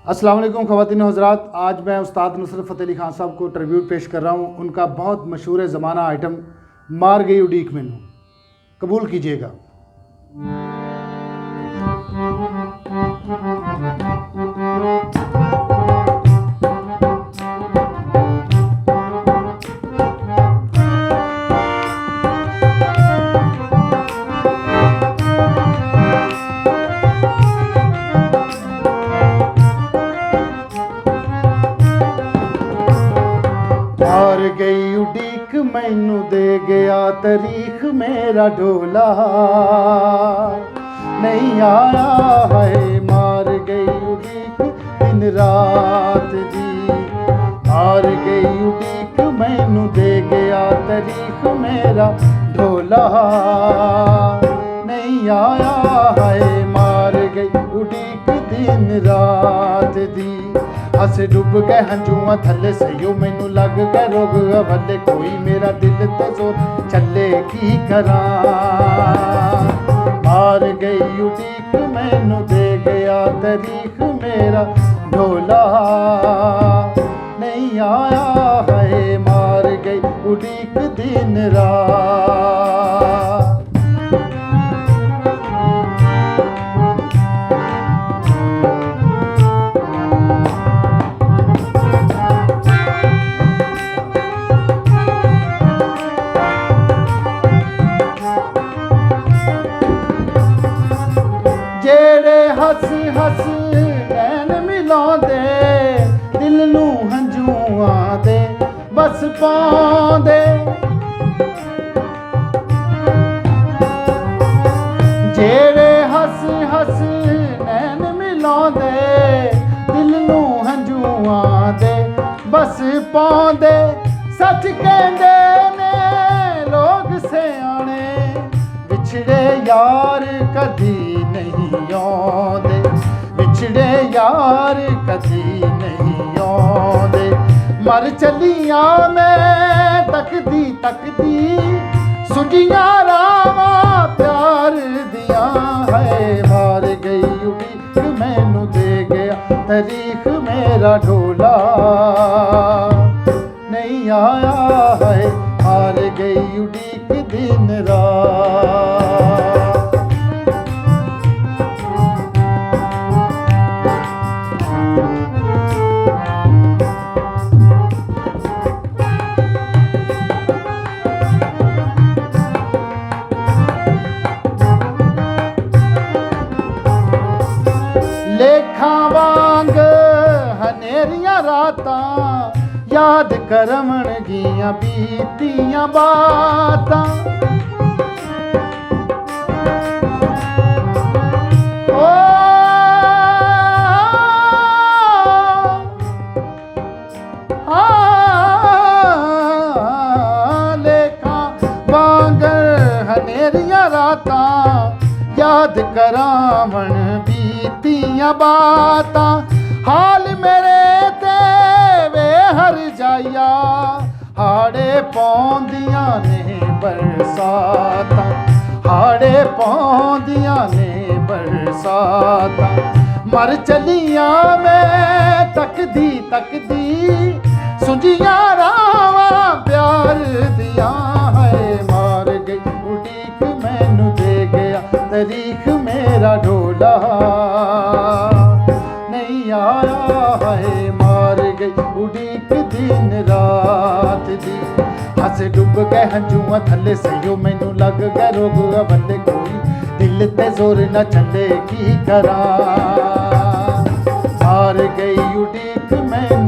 अस्सलाम वालेकुम ख़वातीन हज़रात। आज मैं उस्ताद नुसरत फ़तेह अली ख़ान साहब को ट्रिब्यूट पेश कर रहा हूँ। उनका बहुत मशहूर ज़माना आइटम मार गई उड़ीक मैनू, कबूल कीजिएगा। मार गई उड़ीक मैनू दे गया तारीख मेरा ढोला नहीं आया है। मार गई उड़ीक दिन रात दी, मार गई उड़ीक मैनू दे गया तारीख मेरा ढोला नहीं आया है। मार गई उड़ीक दिन रात दी, हस डुब गए हंजुआ थले सही मैनू लग गए रोग अवले, कोई मेरा दिल ते जोर चले की करा। मार गई उड़ीक मैनू दे गया तारीख मेरा ढोला नहीं आया है। मार गई उड़ीक दिन रात। जेड़े हस हस नैन मिलांदे दिल नू हंजुआं दे बस पांदे। जेड़े हस हस नैन मिलांदे दिल नू हंजुआं दे बस पांदे। सच कहंदे ने लोग सियाणे विछड़े यार कदी नहीं आउंदे, विछड़े यार कदी नहीं आउंदे। मर चलियां मैं तकदी तकदी सुझियां रावां प्यार दियां है। मार गई उड़ीक मैनू दे गया तारीख मेरा ढोला नहीं आया है। मार गई उड़ीक दिन रात। लेखा वांग हनेरियां रातां याद करवण गियां बीतियां बातां। ओ लेखा वांग हनेरियां रातां याद करावण बीतियां बातां। हाल मेरे ते वे हर जाइया हाड़े पौंदियां ने बरसातां, हाड़े पौंदियां ने बरसातां। मर चलियां मैं तकदी तकदी सुझियां रावां प्यार दियां है। मार गई उड़ीक मैनू दे गया तारीख मेरा ढोला नहीं आया है। मार गई उड़ीक दिन रात दी, हस डुब गए हंजुआ थले सही मैनू लग गए रोग अवले, कोई दिल ते जोर न चले की करा। मार गई उड़ीक मैनू